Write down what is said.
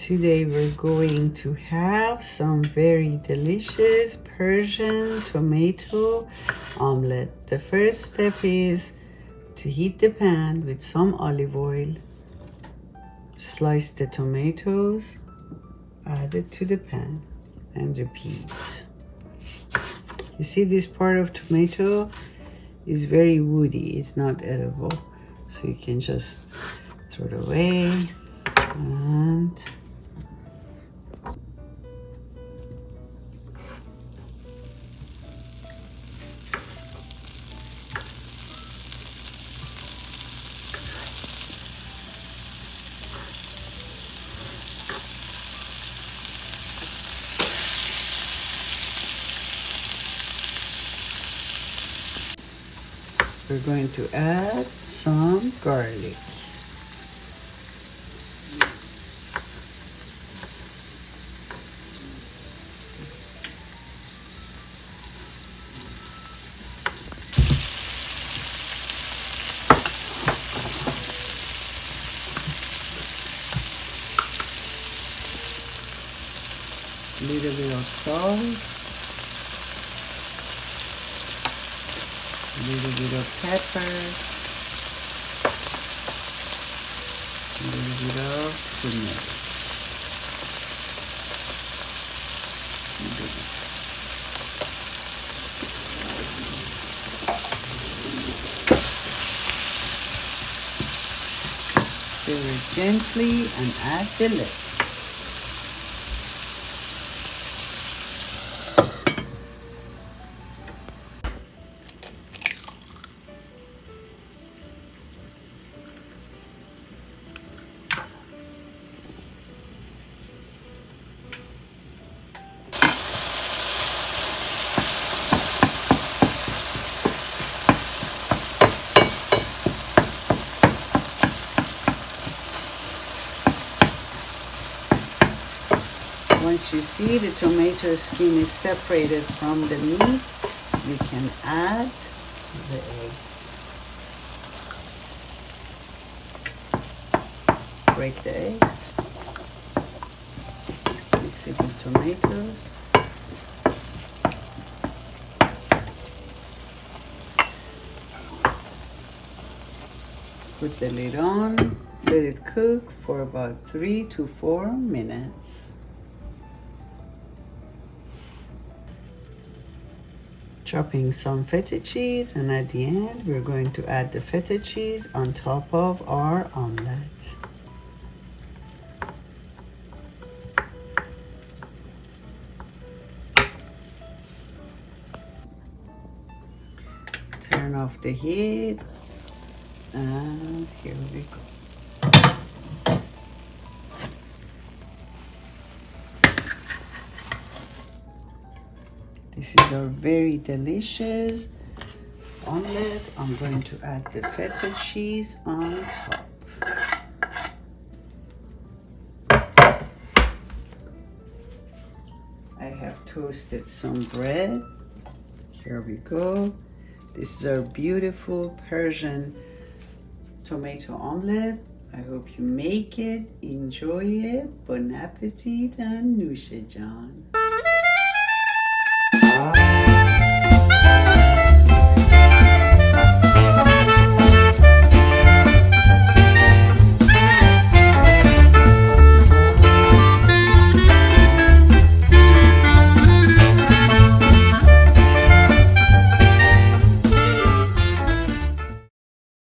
Today we're going to have some very delicious Persian tomato omelet. The first step is to heat the pan with some olive oil. Slice the tomatoes, add it to the pan, and repeat. You see, this part of tomato is very woody. It's not edible. So you can just throw it away. And we're going to add some garlic. A little bit of salt, a little bit of pepper, a little bit of turmeric. Stir it gently and add the lid. Once you see the tomato skin is separated from the meat, you can add the eggs. Break the eggs. Mix it with tomatoes. Put the lid on. Let it cook for about 3 to 4 minutes. Chopping some feta cheese, and at the end we're going to add the feta cheese on top of our omelet. Turn off the heat, and here we go. This is our very delicious omelet. I'm going to add the feta cheese on top. I have toasted some bread. Here we go. This is our beautiful Persian tomato omelet. I hope you make it, enjoy it. Bon appetit and Nusha Jan.